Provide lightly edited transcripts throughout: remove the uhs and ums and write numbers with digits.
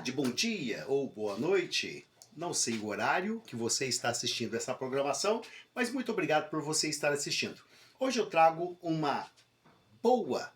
tarde, bom dia ou boa noite. Não sei o horário que você está assistindo essa programação, mas muito obrigado por você estar assistindo. Hoje eu trago uma boa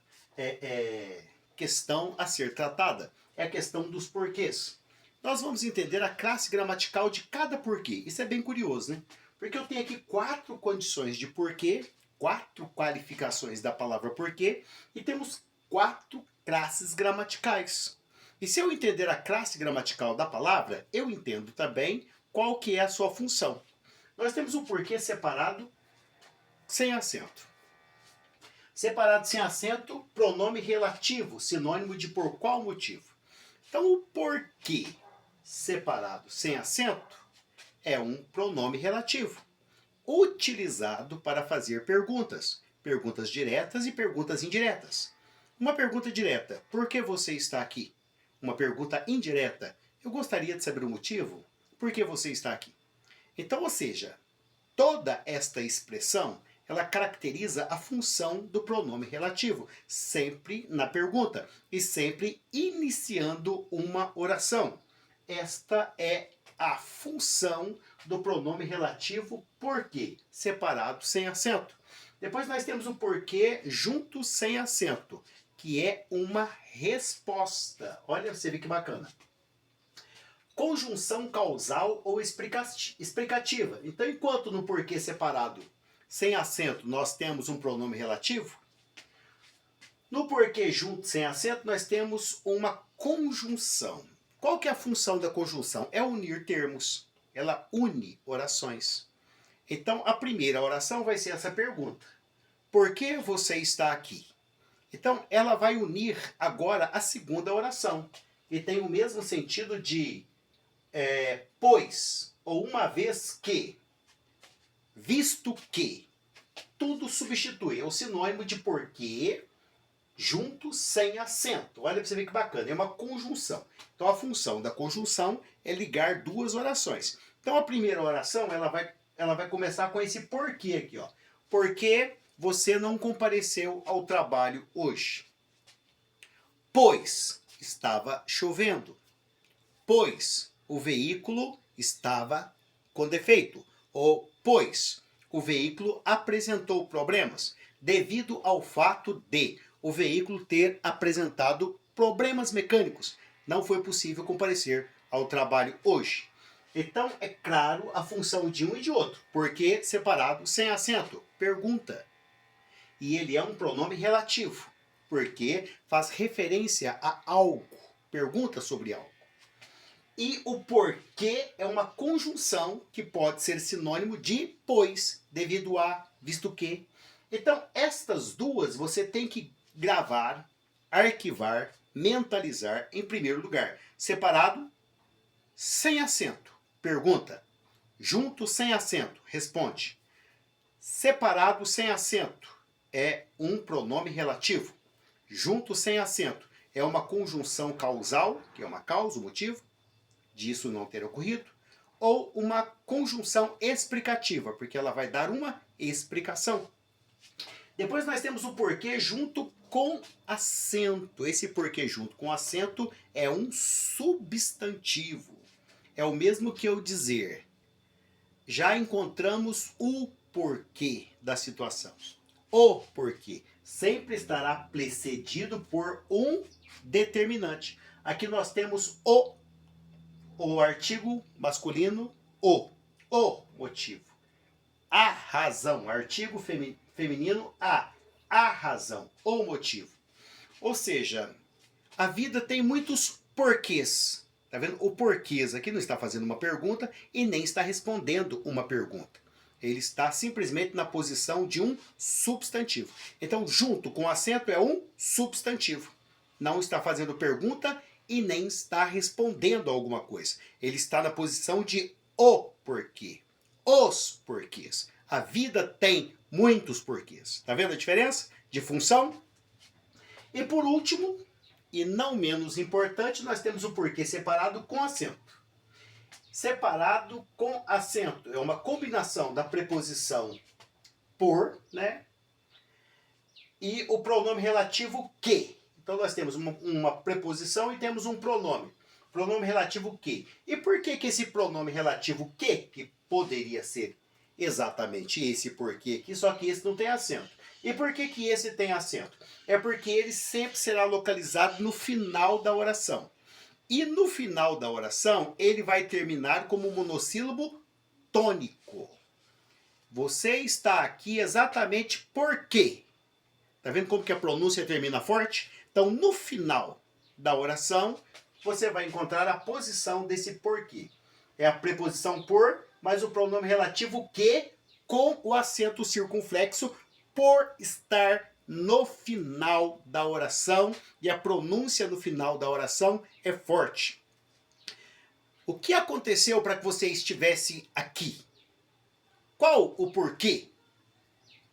questão a ser tratada. É a questão dos porquês. Nós vamos entender a classe gramatical de cada porquê. Isso é bem curioso, né? Porque eu tenho aqui 4 condições de porquê, 4 qualificações da palavra porquê e temos 4 classes gramaticais. E se eu entender a classe gramatical da palavra, eu entendo também qual que é a sua função. Nós temos o porquê separado sem acento. Separado sem acento, pronome relativo, sinônimo de por qual motivo. Então, o porquê separado sem acento é um pronome relativo, utilizado para fazer perguntas. Perguntas diretas e perguntas indiretas. Uma pergunta direta, por que você está aqui? Uma pergunta indireta, eu gostaria de saber o motivo, por que você está aqui? Então, ou seja, toda esta expressão, ela caracteriza a função do pronome relativo, sempre na pergunta e sempre iniciando uma oração. Esta é a função do pronome relativo porquê, separado sem acento. Depois nós temos o porquê junto sem acento, que é uma resposta. Olha, você vê que bacana. Conjunção causal ou explicativa. Então, enquanto no porquê separado sem acento nós temos um pronome relativo, no porquê junto sem acento nós temos uma conjunção. Qual que é a função da conjunção? É unir termos. Ela une orações. Então, a primeira oração vai ser essa pergunta. Por que você está aqui? Então, ela vai unir agora a segunda oração. E tem o mesmo sentido de pois, ou uma vez que, visto que. Tudo substitui. É o sinônimo de porquê junto sem acento. Olha para você ver que bacana. É uma conjunção. Então, a função da conjunção é ligar duas orações. Então, a primeira oração, ela vai começar com esse porquê aqui, ó. Porquê você não compareceu ao trabalho hoje? Pois estava chovendo. Pois o veículo estava com defeito. Ou pois o veículo apresentou problemas devido ao fato de o veículo ter apresentado problemas mecânicos. Não foi possível comparecer ao trabalho hoje. Então, é claro a função de um e de outro. Porquê separado sem acento? Pergunta. E ele é um pronome relativo, porque faz referência a algo. Pergunta sobre algo. E o porquê é uma conjunção que pode ser sinônimo de pois, devido a, visto que. Então, estas duas você tem que gravar, arquivar, mentalizar em primeiro lugar. Separado, sem acento. Pergunta. Junto, sem acento. Responde. Separado, sem acento. É um pronome relativo. Junto, sem acento. É uma conjunção causal, que é uma causa, o motivo disso não ter ocorrido, ou uma conjunção explicativa, porque ela vai dar uma explicação. Depois nós temos o porquê junto com acento. Esse porquê junto com acento é um substantivo. É o mesmo que eu dizer, já encontramos o porquê da situação. O porquê sempre estará precedido por um determinante. Aqui nós temos o artigo masculino, o motivo. A razão, artigo feminino, a razão, o motivo. Ou seja, a vida tem muitos porquês. Tá vendo? O porquês aqui não está fazendo uma pergunta e nem está respondendo uma pergunta. Ele está simplesmente na posição de um substantivo. Então, junto com acento é um substantivo. Não está fazendo pergunta e nem está respondendo a alguma coisa. Ele está na posição de o porquê. Os porquês. A vida tem muitos porquês. Tá vendo a diferença de função? E por último, e não menos importante, nós temos o porquê separado com acento. Separado com acento é uma combinação da preposição por, né? E o pronome relativo que. Então nós temos uma preposição e temos um pronome. Pronome relativo que. E por que esse pronome relativo que poderia ser exatamente esse porquê aqui, só que esse não tem acento. E por que esse tem acento? É porque ele sempre será localizado no final da oração. E no final da oração, ele vai terminar como monossílabo tônico. Você está aqui exatamente por quê? Tá vendo como que a pronúncia termina forte? Então, no final da oração, você vai encontrar a posição desse porquê. É a preposição por, mais o pronome relativo que, com o acento circunflexo, por estar no final da oração, e a pronúncia no final da oração é forte. O que aconteceu para que você estivesse aqui? Qual o porquê?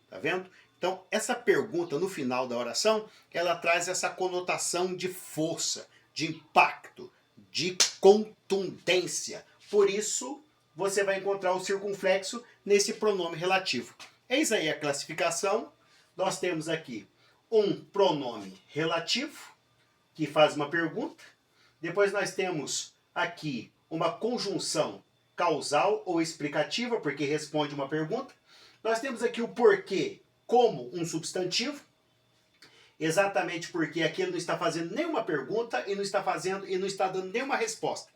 Tá vendo? Então, essa pergunta no final da oração, ela traz essa conotação de força, de impacto, de contundência. Por isso, você vai encontrar o circunflexo nesse pronome relativo. Eis aí a classificação. Nós temos aqui um pronome relativo, que faz uma pergunta. Depois nós temos aqui uma conjunção causal ou explicativa, porque responde uma pergunta. Nós temos aqui o porquê como um substantivo, exatamente porque aqui ele não está fazendo nenhuma pergunta e não está dando nenhuma resposta.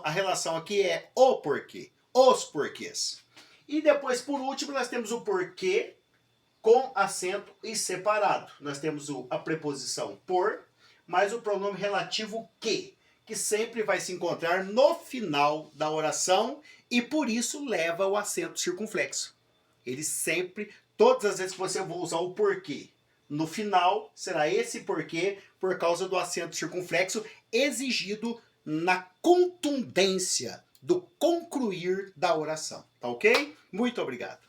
A relação aqui é o porquê, os porquês. E depois, por último, nós temos o porquê com acento e separado. Nós temos a preposição por, mais o pronome relativo que sempre vai se encontrar no final da oração e por isso leva o acento circunflexo. Ele sempre, todas as vezes que você for usar o porquê, no final será esse porquê por causa do acento circunflexo exigido na contundência do concluir da oração. Tá ok? Muito obrigado.